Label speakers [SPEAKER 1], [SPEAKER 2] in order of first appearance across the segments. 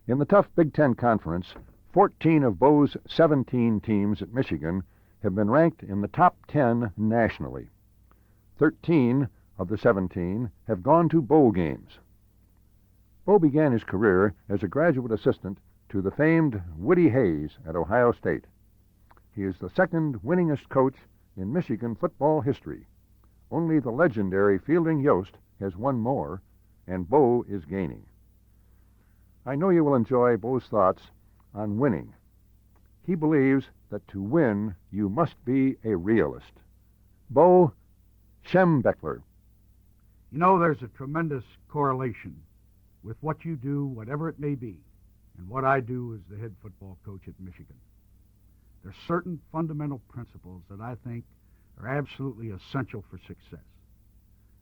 [SPEAKER 1] In the tough Big Ten Conference, 14 of Bo's 17 teams at Michigan have been ranked in the top 10 nationally. 13 of the 17 have gone to bowl games. Bo began his career as a graduate assistant to the famed Woody Hayes at Ohio State. He is the second winningest coach in Michigan football history. Only the legendary Fielding Yost has won more, and Bo is gaining. I know you will enjoy Bo's thoughts on winning. He believes that to win, you must be a realist. Bo Schembechler.
[SPEAKER 2] You know, there's a tremendous correlation with what you do, whatever it may be, and what I do as the head football coach at Michigan. There's certain fundamental principles that I think are absolutely essential for success.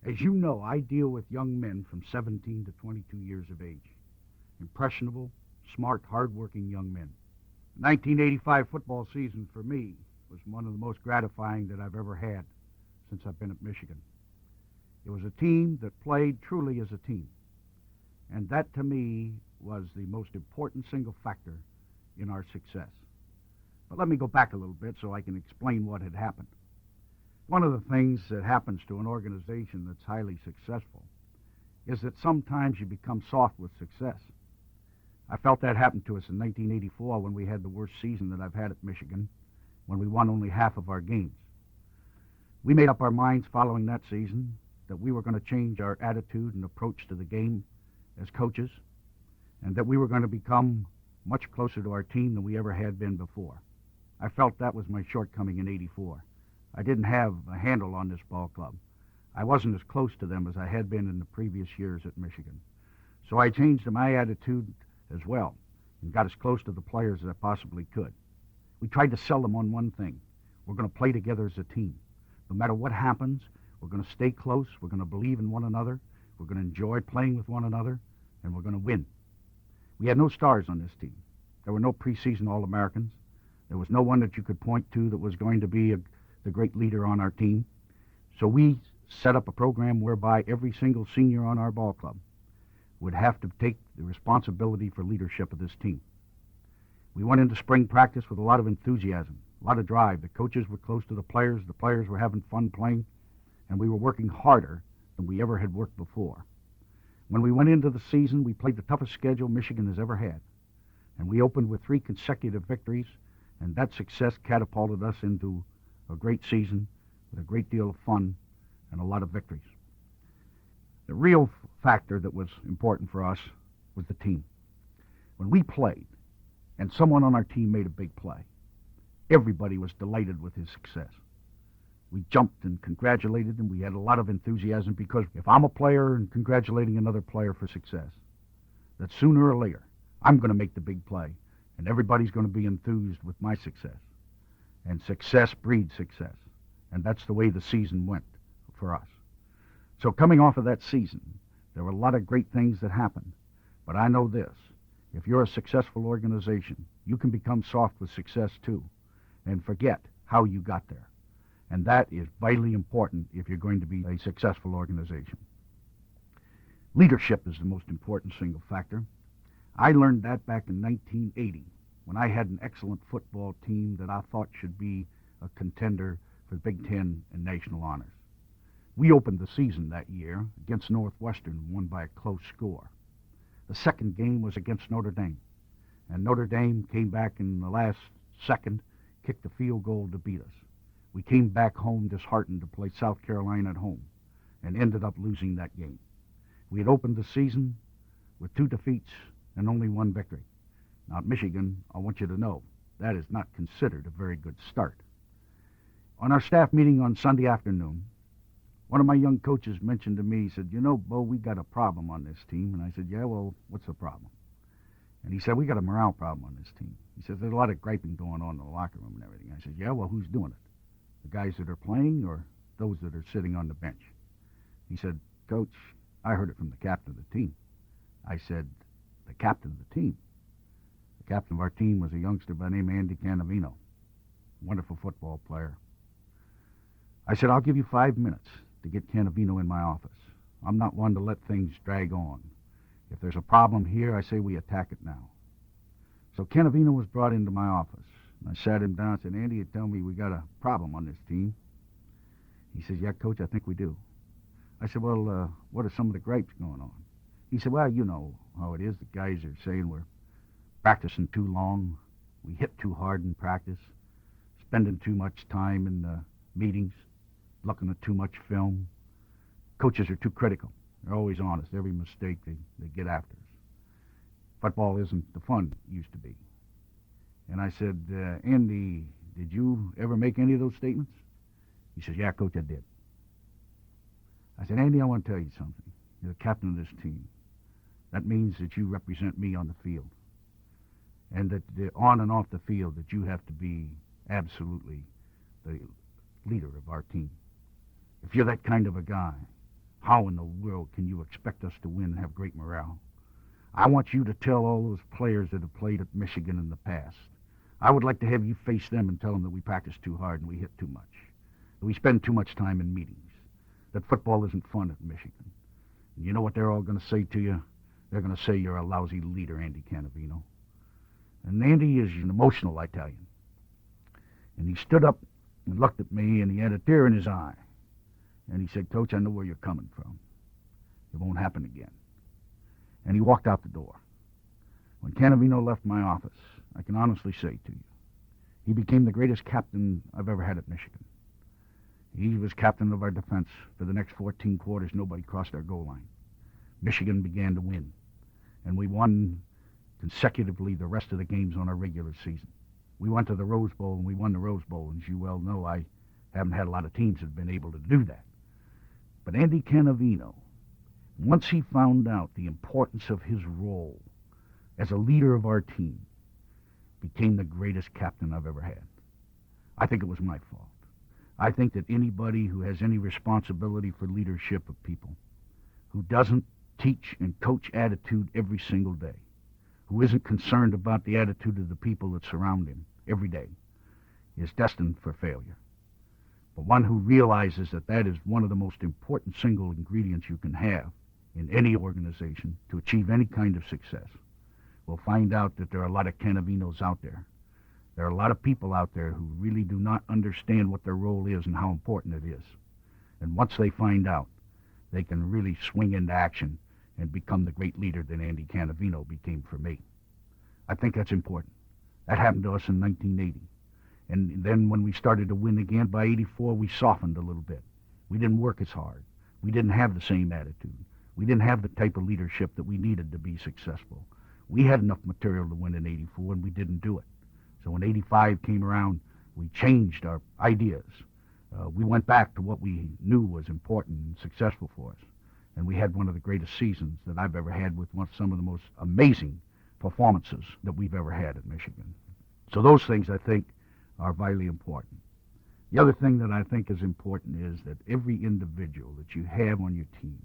[SPEAKER 2] As you know, I deal with young men from 17 to 22 years of age. Impressionable, smart, hard-working young men. The 1985 football season for me was one of the most gratifying that I've ever had since I've been at Michigan. It was a team that played truly as a team. And that, to me, was the most important single factor in our success. But let me go back a little bit so I can explain what had happened. One of the things that happens to an organization that's highly successful is that sometimes you become soft with success. I felt that happened to us in 1984 when we had the worst season that I've had at Michigan, when we won only half of our games. We made up our minds following that season that we were going to change our attitude and approach to the game as coaches, and that we were going to become much closer to our team than we ever had been before. I felt that was my shortcoming in '84. I didn't have a handle on this ball club. I wasn't as close to them as I had been in the previous years at Michigan. So I changed my attitude as well and got as close to the players as I possibly could. We tried to sell them on one thing. We're going to play together as a team. No matter what happens, we're going to stay close. We're going to believe in one another. We're going to enjoy playing with one another, and we're going to win. We had no stars on this team. There were no preseason All-Americans. There was no one that you could point to that was going to be the great leader on our team. So we set up a program whereby every single senior on our ball club would have to take the responsibility for leadership of this team. We went into spring practice with a lot of enthusiasm, a lot of drive. The coaches were close to the players were having fun playing, and we were working harder than we ever had worked before. When we went into the season, we played the toughest schedule Michigan has ever had, and we opened with 3 consecutive victories, and that success catapulted us into a great season with a great deal of fun and a lot of victories. The real factor that was important for us was the team. When we played and someone on our team made a big play, everybody was delighted with his success. We jumped and congratulated him. We had a lot of enthusiasm because if I'm a player and congratulating another player for success, that sooner or later I'm going to make the big play and everybody's going to be enthused with my success. And success breeds success. And that's the way the season went for us. So coming off of that season, there were a lot of great things that happened. But I know this. If you're a successful organization, you can become soft with success too and forget how you got there. And that is vitally important if you're going to be a successful organization. Leadership is the most important single factor. I learned that back in 1980 when I had an excellent football team that I thought should be a contender for the Big Ten and national honors. We opened the season that year against Northwestern and won by a close score. The second game was against Notre Dame, and Notre Dame came back in the last second, kicked a field goal to beat us. We came back home disheartened to play South Carolina at home and ended up losing that game. We had opened the season with 2 defeats and only 1 victory. Now at Michigan, I want you to know, that is not considered a very good start. On our staff meeting on Sunday afternoon, one of my young coaches mentioned to me, he said, "You know, Bo, we got a problem on this team." And I said, "Yeah, well, what's the problem?" And he said, "We got a morale problem on this team." He said, "There's a lot of griping going on in the locker room and everything." I said, "Yeah, well, who's doing it? The guys that are playing or those that are sitting on the bench?" He said, "Coach, I heard it from the captain of the team." I said, "The captain of the team?" The captain of our team was a youngster by the name of Andy Cannavino, wonderful football player. I said, "I'll give you 5 minutes to get Cannavino in my office. I'm not one to let things drag on. If there's a problem here, I say we attack it now. So Canavino was brought into my office. I sat him down and said, Andy, you tell me we got a problem on this team. He says, yeah, Coach, I think we do. I said, well, what are some of the gripes going on? He said, well, you know how it is. The guys are saying we're practicing too long. We hit too hard in practice, spending too much time in meetings, looking at too much film. Coaches are too critical. They're always honest. Every mistake they get after us. Football isn't the fun it used to be. And I said, Andy, did you ever make any of those statements? He says, yeah, Coach, I did. I said, Andy, I want to tell you something. You're the captain of this team. That means that you represent me on the field. And that on and off the field that you have to be absolutely the leader of our team. If you're that kind of a guy, how in the world can you expect us to win and have great morale? I want you to tell all those players that have played at Michigan in the past. I would like to have you face them and tell them that we practice too hard and we hit too much. That we spend too much time in meetings. That football isn't fun at Michigan. And you know what they're all going to say to you? They're going to say you're a lousy leader, Andy Canavino. And Andy is an emotional Italian. And he stood up and looked at me, and he had a tear in his eye. And he said, Coach, I know where you're coming from. It won't happen again. And he walked out the door. When Canavino left my office, I can honestly say to you, he became the greatest captain I've ever had at Michigan. He was captain of our defense. For the next 14 quarters, nobody crossed our goal line. Michigan began to win, and we won consecutively the rest of the games on our regular season. We went to the Rose Bowl, and we won the Rose Bowl. And as you well know, I haven't had a lot of teams that have been able to do that. But Andy Canavino, once he found out the importance of his role as a leader of our team, became the greatest captain I've ever had. I think it was my fault. I think that anybody who has any responsibility for leadership of people, who doesn't teach and coach attitude every single day, who isn't concerned about the attitude of the people that surround him every day, is destined for failure. But one who realizes that that is one of the most important single ingredients you can have in any organization to achieve any kind of success will find out that there are a lot of Canavinos out there. There are a lot of people out there who really do not understand what their role is and how important it is. And once they find out, they can really swing into action and become the great leader that Andy Canavino became for me. I think that's important. That happened to us in 1980. And then when we started to win again by 84, we softened a little bit. We didn't work as hard. We didn't have the same attitude. We didn't have the type of leadership that we needed to be successful. We had enough material to win in 84, and we didn't do it. So when 85 came around, we changed our ideas. We went back to what we knew was important and successful for us. And we had one of the greatest seasons that I've ever had with some of the most amazing performances that we've ever had at Michigan. So those things, I think, are vitally important. The other thing that I think is important is that every individual that you have on your team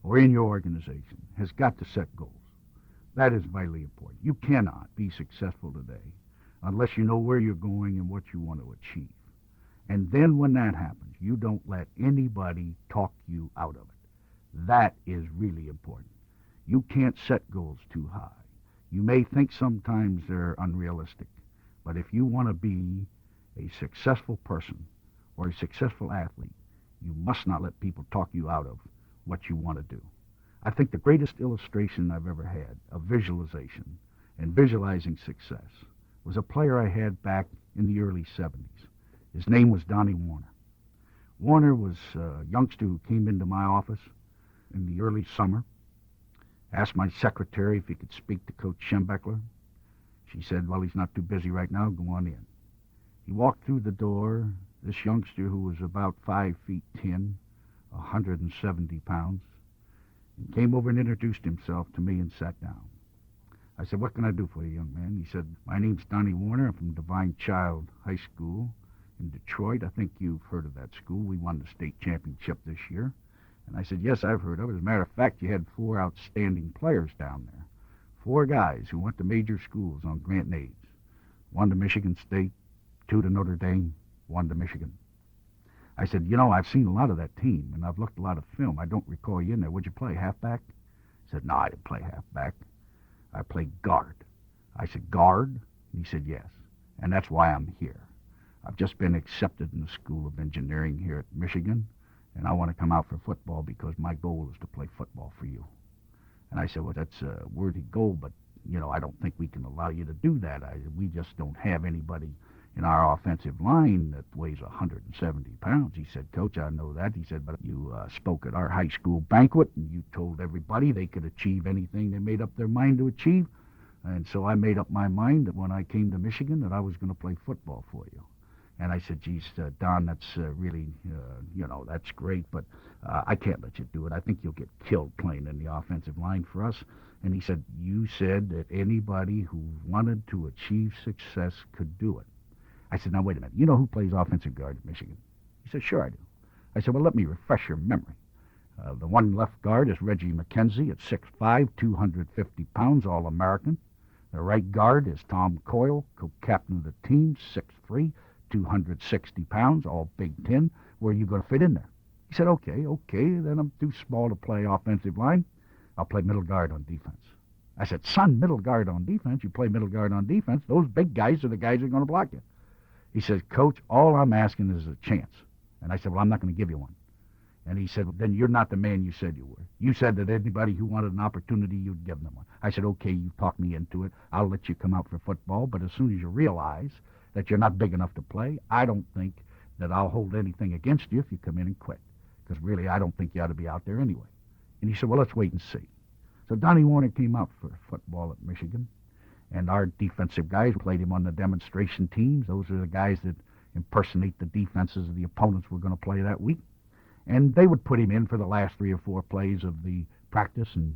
[SPEAKER 2] or in your organization has got to set goals. That is vitally important. You cannot be successful today unless you know where you're going and what you want to achieve. And then when that happens, you don't let anybody talk you out of it. That is really important. You can't set goals too high. You may think sometimes they're unrealistic, but if you want to be a successful person or a successful athlete, you must not let people talk you out of what you want to do. I think the greatest illustration I've ever had of visualization and visualizing success was a player I had back in the early 70s. His name was Donnie Warner. Warner was a youngster who came into my office in the early summer, asked my secretary if he could speak to Coach Schembechler. She said, well, he's not too busy right now, go on in. He walked through the door, this youngster who was about 5 feet 10, 170 pounds, and came over and introduced himself to me and sat down. I said, what can I do for you, young man? He said, my name's Donnie Warner. I'm from Divine Child High School in Detroit. I think you've heard of that school. We won the state championship this year. And I said, yes, I've heard of it. As a matter of fact, you had 4 outstanding players down there. 4 guys who went to major schools on grant and aids. 1 to Michigan State, 2 to Notre Dame, 1 to Michigan. I said, you know, I've seen a lot of that team, and I've looked a lot of film. I don't recall you in there. Would you play halfback? He said, no, I didn't play halfback. I played guard. I said, guard? He said, yes. And that's why I'm here. I've just been accepted in the School of Engineering here at Michigan, and I want to come out for football because my goal is to play football for you. And I said, well, that's a worthy goal, but, I don't think we can allow you to do that. We just don't have anybody in our offensive line that weighs 170 pounds. He said, Coach, I know that. He said, but you spoke at our high school banquet, and you told everybody they could achieve anything they made up their mind to achieve. And so I made up my mind that when I came to Michigan that I was going to play football for you. And I said, geez, Don, that's really, that's great, but I can't let you do it. I think you'll get killed playing in the offensive line for us. And he said, you said that anybody who wanted to achieve success could do it. I said, now, wait a minute. You know who plays offensive guard at Michigan? He said, sure I do. I said, well, let me refresh your memory. The one left guard is Reggie McKenzie at 6'5", 250 pounds, All-American. The right guard is Tom Coyle, co-captain of the team, 6'3", 260 pounds, all Big Ten. Where are you going to fit in there? He said, okay, then I'm too small to play offensive line. I'll play middle guard on defense. I said, son, middle guard on defense? You play middle guard on defense? Those big guys are the guys that are going to block you. He said, Coach, all I'm asking is a chance. And I said, well, I'm not going to give you one. And he said, well, then you're not the man you said you were. You said that anybody who wanted an opportunity, you'd give them one. I said, okay, you talked me into it. I'll let you come out for football, but as soon as you realize that you're not big enough to play, I don't think that I'll hold anything against you if you come in and quit. Because really, I don't think you ought to be out there anyway. And he said, well, let's wait and see. So Donnie Warner came out for football at Michigan, and our defensive guys played him on the demonstration teams. Those are the guys that impersonate the defenses of the opponents we're going to play that week. And they would put him in for the last 3 or 4 plays of the practice, and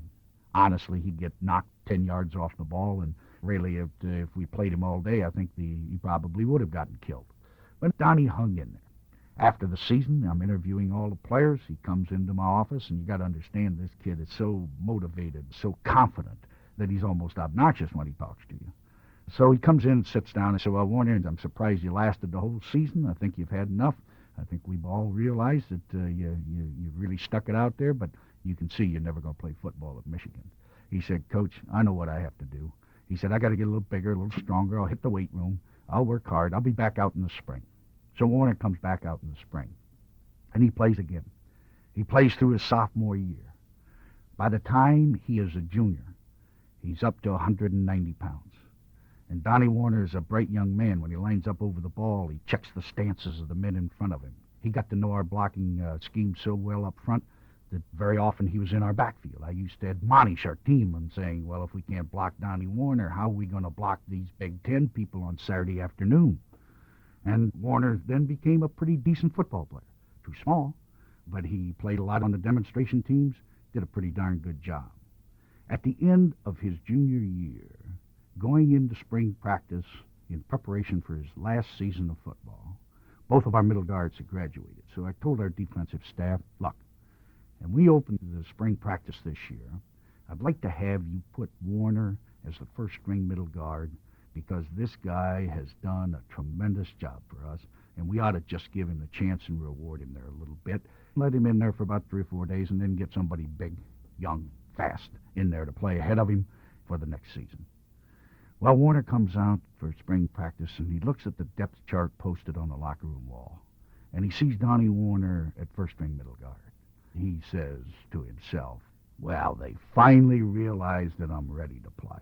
[SPEAKER 2] honestly, he'd get knocked 10 yards off the ball, and really, if we played him all day, I think he probably would have gotten killed. But Donnie hung in there. After the season, I'm interviewing all the players. He comes into my office, and you got to understand this kid is so motivated, so confident, that he's almost obnoxious when he talks to you. So he comes in and sits down and says, well, Warner, I'm surprised you lasted the whole season. I think you've had enough. I think we've all realized that you really stuck it out there, but you can see you're never going to play football at Michigan. He said, Coach, I know what I have to do. He said, I got to get a little bigger, a little stronger. I'll hit the weight room. I'll work hard. I'll be back out in the spring. So Warner comes back out in the spring, and he plays again. He plays through his sophomore year. By the time he is a junior, he's up to 190 pounds. And Donnie Warner is a bright young man. When he lines up over the ball, he checks the stances of the men in front of him. He got to know our blocking scheme so well up front that very often he was in our backfield. I used to admonish our team and saying, well, if we can't block Donnie Warner, how are we going to block these Big Ten people on Saturday afternoon? And Warner then became a pretty decent football player. Too small, but he played a lot on the demonstration teams, did a pretty darn good job. At the end of his junior year, going into spring practice in preparation for his last season of football, both of our middle guards had graduated. So I told our defensive staff, look, and we opened the spring practice this year, I'd like to have you put Warner as the first-string middle guard because this guy has done a tremendous job for us, and we ought to just give him a chance and reward him there a little bit. Let him in there for about 3 or 4 days and then get somebody big, young, fast in there to play ahead of him for the next season. Well, Warner comes out for spring practice, and he looks at the depth chart posted on the locker room wall, and he sees Donnie Warner at first-string middle guard. He says to himself, well, they finally realized that I'm ready to play.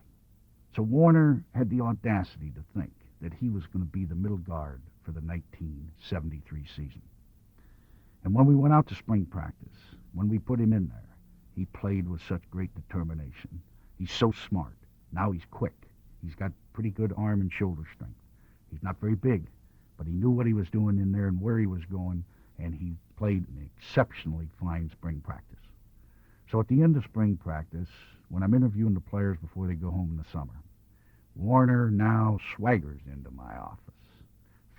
[SPEAKER 2] So Warner had the audacity to think that he was going to be the middle guard for the 1973 season. And when we went out to spring practice, when we put him in there, he played with such great determination. He's so smart. Now he's quick. He's got pretty good arm and shoulder strength. He's not very big, but he knew what he was doing in there and where he was going, and he played an exceptionally fine spring practice. So at the end of spring practice, when I'm interviewing the players before they go home in the summer, Warner now swaggers into my office,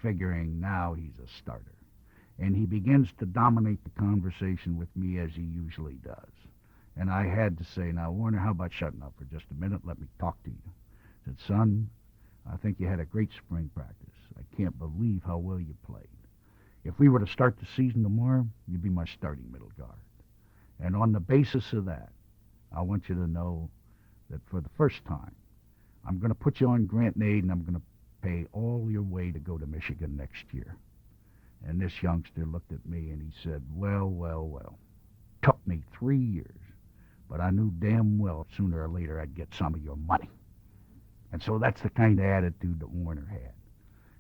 [SPEAKER 2] figuring now he's a starter. And he begins to dominate the conversation with me as he usually does. And I had to say, now, Warner, how about shutting up for just a minute? Let me talk to you. I said, son, I think you had a great spring practice. I can't believe how well you played. If we were to start the season tomorrow, you'd be my starting middle guard. And on the basis of that, I want you to know that for the first time, I'm going to put you on grant and aid, and I'm going to pay all your way to go to Michigan next year. And this youngster looked at me and he said, well, well, well. Took me 3 years, but I knew damn well sooner or later I'd get some of your money. And so that's the kind of attitude that Warner had.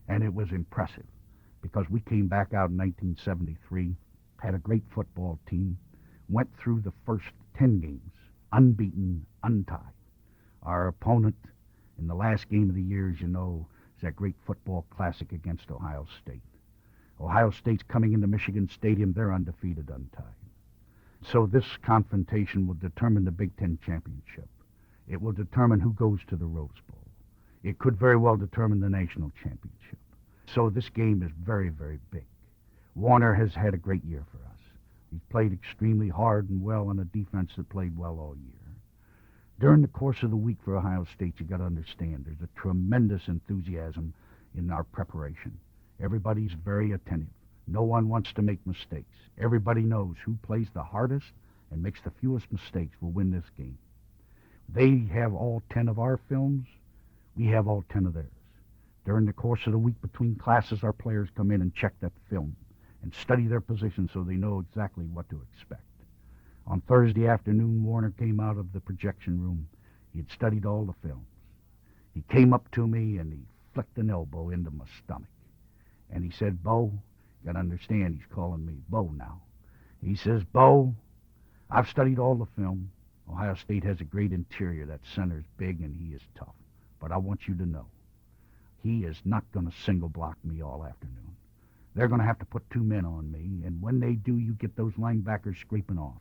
[SPEAKER 2] And it was impressive, because we came back out in 1973, had a great football team, went through the first 10 games, unbeaten, untied. Our opponent in the last game of the year, as you know, is that great football classic against Ohio State. Ohio State's coming into Michigan Stadium. They're undefeated, untied. So this confrontation will determine the Big Ten championship. It will determine who goes to the Rose Bowl. It could very well determine the national championship. So this game is very, very big. Warner has had a great year for us. He's played extremely hard and well on a defense that played well all year. During the course of the week for Ohio State, you got to understand there's a tremendous enthusiasm in our preparation. Everybody's very attentive. No one wants to make mistakes. Everybody knows who plays the hardest and makes the fewest mistakes will win this game. They have all 10 of our films. We have all 10 of theirs. During the course of the week between classes, our players come in and check that film and study their position so they know exactly what to expect. On Thursday afternoon, Warner came out of the projection room. He had studied all the films. He came up to me and he flicked an elbow into my stomach. And he said, Bo, you got to understand, he's calling me Bo now. He says, Bo, I've studied all the film. Ohio State has a great interior. That center's big and he is tough. But I want you to know, he is not going to single block me all afternoon. They're going to have to put 2 men on me, and when they do, you get those linebackers scraping off.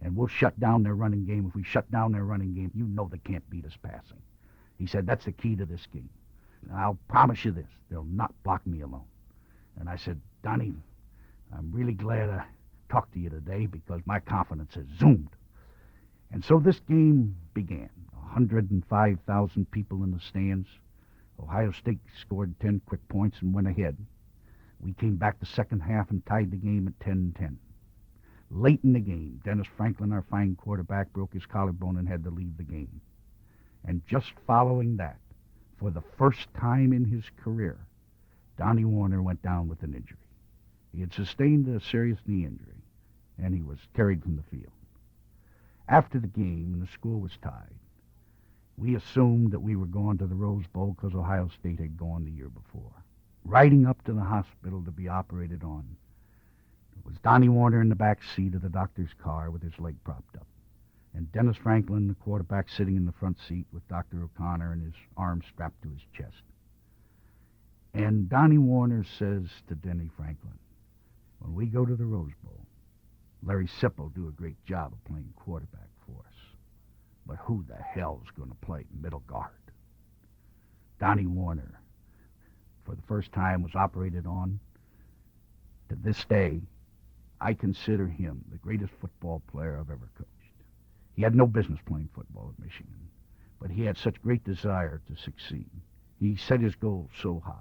[SPEAKER 2] And we'll shut down their running game. If we shut down their running game, you know they can't beat us passing. He said, that's the key to this game. I'll promise you this, they'll not block me alone. And I said, Donnie, I'm really glad I talked to you today because my confidence has zoomed. And so this game began. 105,000 people in the stands. Ohio State scored 10 quick points and went ahead. We came back the second half and tied the game at 10-10. Late in the game, Dennis Franklin, our fine quarterback, broke his collarbone and had to leave the game. And just following that, for the first time in his career, Donnie Warner went down with an injury. He had sustained a serious knee injury, and he was carried from the field. After the game, and the score was tied, we assumed that we were going to the Rose Bowl because Ohio State had gone the year before. Riding up to the hospital to be operated on was Donnie Warner in the back seat of the doctor's car with his leg propped up, and Dennis Franklin, the quarterback, sitting in the front seat with Dr. O'Connor and his arm strapped to his chest. And Donnie Warner says to Denny Franklin, when we go to the Rose Bowl, Larry Sipp will do a great job of playing quarterback for us. But who the hell's going to play middle guard? Donnie Warner, for the first time, was operated on. To this day, I consider him the greatest football player I've ever coached. He had no business playing football at Michigan, but he had such great desire to succeed. He set his goals so high.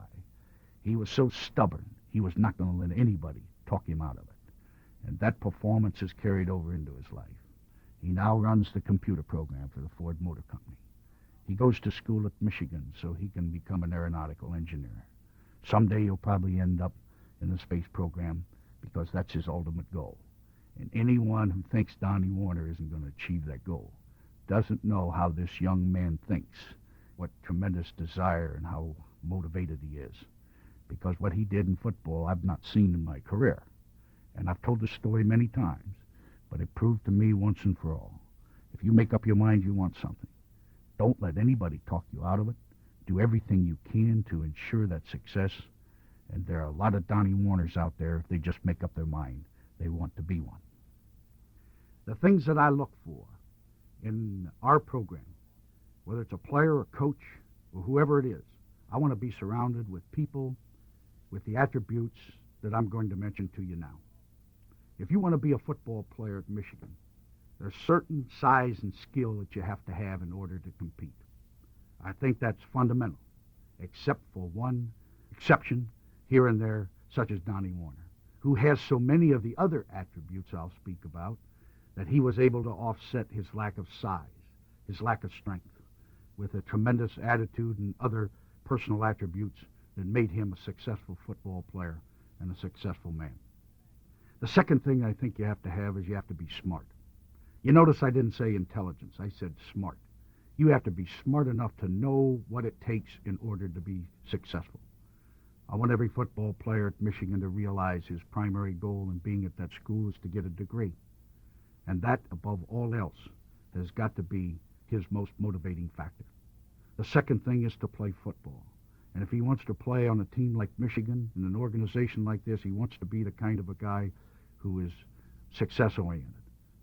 [SPEAKER 2] He was so stubborn, he was not going to let anybody talk him out of it. And that performance has carried over into his life. He now runs the computer program for the Ford Motor Company. He goes to school at Michigan so he can become an aeronautical engineer. Someday he'll probably end up in the space program because that's his ultimate goal. And anyone who thinks Donnie Warner isn't going to achieve that goal doesn't know how this young man thinks, what tremendous desire and how motivated he is. Because what he did in football I've not seen in my career. And I've told this story many times, but it proved to me once and for all. If you make up your mind you want something, don't let anybody talk you out of it. Do everything you can to ensure that success. And there are a lot of Donnie Warners out there, if they just make up their mind, they want to be one. The things that I look for in our program, whether it's a player or coach or whoever it is, I want to be surrounded with people with the attributes that I'm going to mention to you now. If you want to be a football player at Michigan, there's certain size and skill that you have to have in order to compete. I think that's fundamental, except for one exception here and there, such as Donnie Warner, who has so many of the other attributes I'll speak about that he was able to offset his lack of size, his lack of strength. with a tremendous attitude and other personal attributes that made him a successful football player and a successful man. The second thing I think you have to have is you have to be smart. You notice I didn't say intelligence. I said smart. You have to be smart enough to know what it takes in order to be successful. I want every football player at Michigan to realize his primary goal in being at that school is to get a degree. And that, above all else, has got to be his most motivating factor. The second thing is to play football. And if he wants to play on a team like Michigan, in an organization like this, he wants to be the kind of a guy who is success-oriented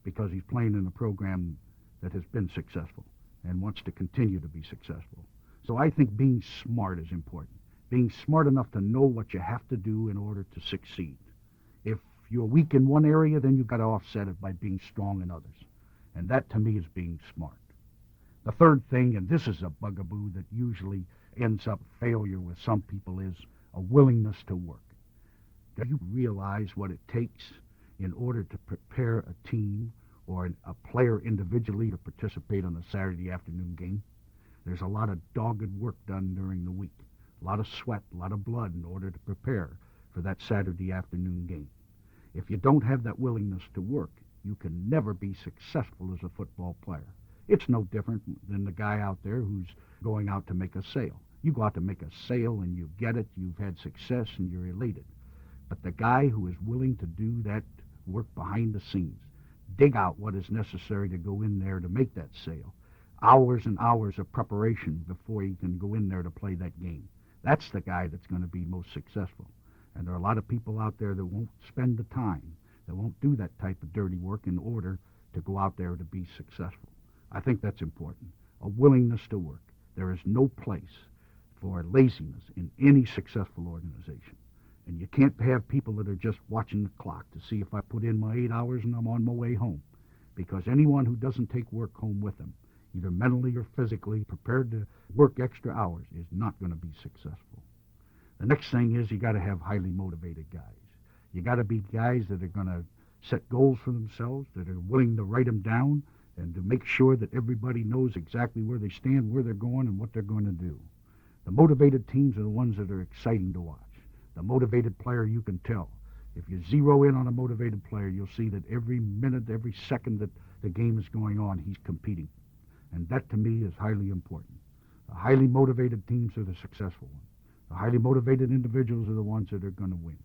[SPEAKER 2] because he's playing in a program that has been successful and wants to continue to be successful. So I think being smart is important. Being smart enough to know what you have to do in order to succeed. If you're weak in one area, then you've got to offset it by being strong in others. And that, to me, is being smart. The third thing, and this is a bugaboo that usually ends up failure with some people, is a willingness to work. Do you realize what it takes in order to prepare a team or a player individually to participate on a Saturday afternoon game? There's a lot of dogged work done during the week, a lot of sweat, a lot of blood in order to prepare for that Saturday afternoon game. If you don't have that willingness to work, you can never be successful as a football player. It's no different than the guy out there who's going out to make a sale. You go out to make a sale and you get it, you've had success and you're elated. But the guy who is willing to do that work behind the scenes, dig out what is necessary to go in there to make that sale, hours and hours of preparation before he can go in there to play that game, that's the guy that's going to be most successful. And there are a lot of people out there that won't spend the time, that won't do that type of dirty work in order to go out there to be successful. I think that's important. A willingness to work. There is no place for laziness in any successful organization. And you can't have people that are just watching the clock to see if I put in my 8 hours and I'm on my way home. Because anyone who doesn't take work home with them, either mentally or physically, prepared to work extra hours, is not going to be successful. The next thing is you got to have highly motivated guys. You got to be guys that are going to set goals for themselves, that are willing to write them down, and to make sure that everybody knows exactly where they stand, where they're going, and what they're going to do. The motivated teams are the ones that are exciting to watch. The motivated player, you can tell. If you zero in on a motivated player, you'll see that every minute, every second that the game is going on, he's competing. And that, to me, is highly important. The highly motivated teams are the successful ones. The highly motivated individuals are the ones that are going to win.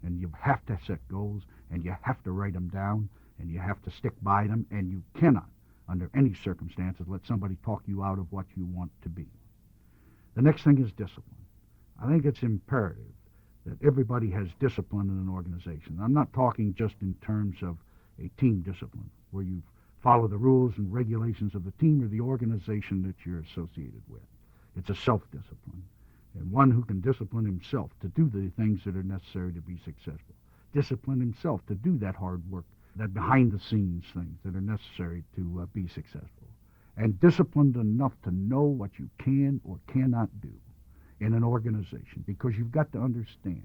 [SPEAKER 2] And you have to set goals, and you have to write them down, and you have to stick by them, and you cannot, under any circumstances, let somebody talk you out of what you want to be. The next thing is discipline. I think it's imperative that everybody has discipline in an organization. I'm not talking just in terms of a team discipline, where you follow the rules and regulations of the team or the organization that you're associated with. It's a self-discipline, and one who can discipline himself to do the things that are necessary to be successful. Discipline himself to do that hard work, that behind-the-scenes things that are necessary to be successful. And disciplined enough to know what you can or cannot do in an organization, because you've got to understand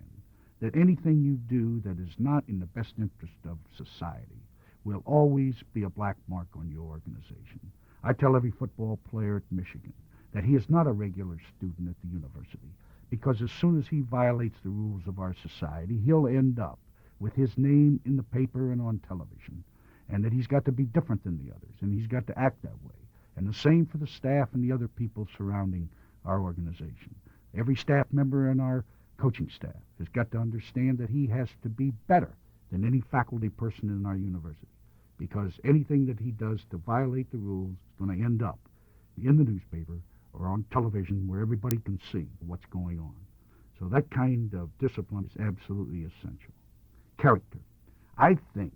[SPEAKER 2] that anything you do that is not in the best interest of society will always be a black mark on your organization. I tell every football player at Michigan that he is not a regular student at the university, because as soon as he violates the rules of our society, he'll end up with his name in the paper and on television, and that he's got to be different than the others, and he's got to act that way. And the same for the staff and the other people surrounding our organization. Every staff member in our coaching staff has got to understand that he has to be better than any faculty person in our university, because anything that he does to violate the rules is going to end up in the newspaper or on television where everybody can see what's going on. So that kind of discipline is absolutely essential. Character. I think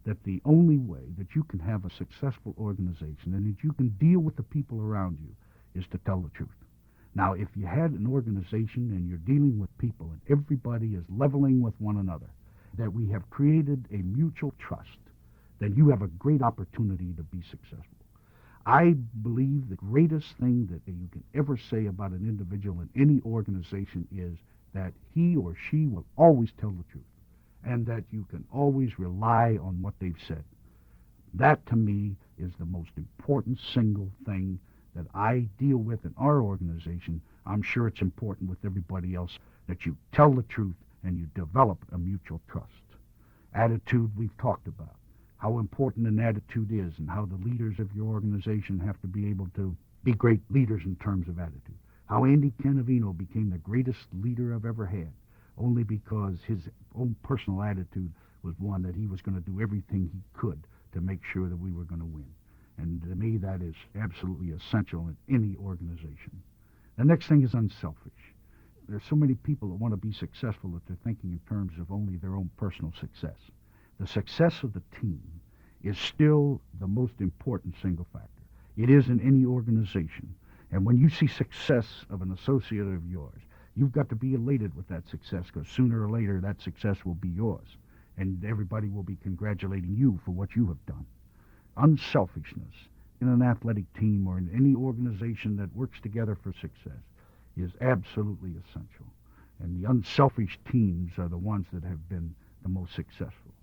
[SPEAKER 2] that the only way that you can have a successful organization and that you can deal with the people around you is to tell the truth. Now, if you had an organization and you're dealing with people and everybody is leveling with one another, that we have created a mutual trust, then you have a great opportunity to be successful. I believe the greatest thing that you can ever say about an individual in any organization is that he or she will always tell the truth, and that you can always rely on what they've said. That, to me, is the most important single thing that I deal with in our organization, I'm sure it's important with everybody else that you tell the truth and you develop a mutual trust. Attitude we've talked about, how important an attitude is and how the leaders of your organization have to be able to be great leaders in terms of attitude. How Andy Canavino became the greatest leader I've ever had, only because his own personal attitude was one that he was going to do everything he could to make sure that we were going to win. And to me, that is absolutely essential in any organization. The next thing is unselfish. There's so many people that want to be successful that they're thinking in terms of only their own personal success. The success of the team is still the most important single factor. It is in any organization. And when you see success of an associate of yours, you've got to be elated with that success, because sooner or later that success will be yours. And everybody will be congratulating you for what you have done. Unselfishness in an athletic team or in any organization that works together for success is absolutely essential. And the unselfish teams are the ones that have been the most successful.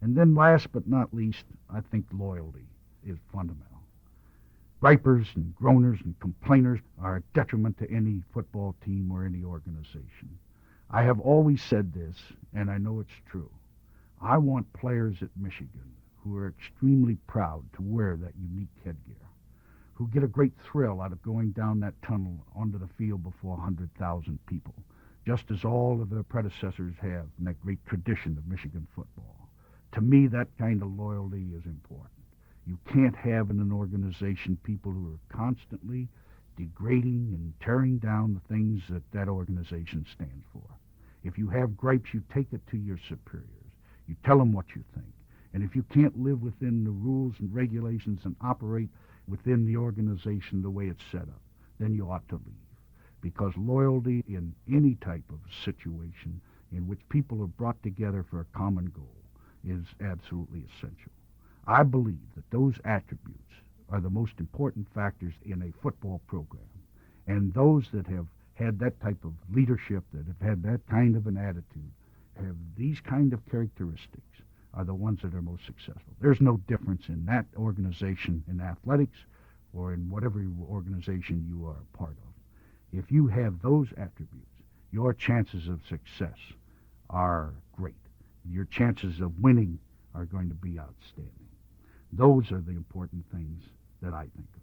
[SPEAKER 2] And then last but not least, I think loyalty is fundamental. Gripers and groaners and complainers are a detriment to any football team or any organization. I have always said this, and I know it's true. I want players at Michigan who are extremely proud to wear that unique headgear, who get a great thrill out of going down that tunnel onto the field before 100,000 people, just as all of their predecessors have in that great tradition of Michigan football. To me, that kind of loyalty is important. You can't have in an organization people who are constantly degrading and tearing down the things that that organization stands for. If you have gripes, you take it to your superiors. You tell them what you think. And if you can't live within the rules and regulations and operate within the organization the way it's set up, then you ought to leave. Because loyalty in any type of situation in which people are brought together for a common goal is absolutely essential. I believe that those attributes are the most important factors in a football program. And those that have had that type of leadership, that have had that kind of an attitude, have these kind of characteristics, are the ones that are most successful. There's no difference in that organization in athletics or in whatever organization you are a part of. If you have those attributes, your chances of success are great. Your chances of winning are going to be outstanding. Those are the important things that I think of.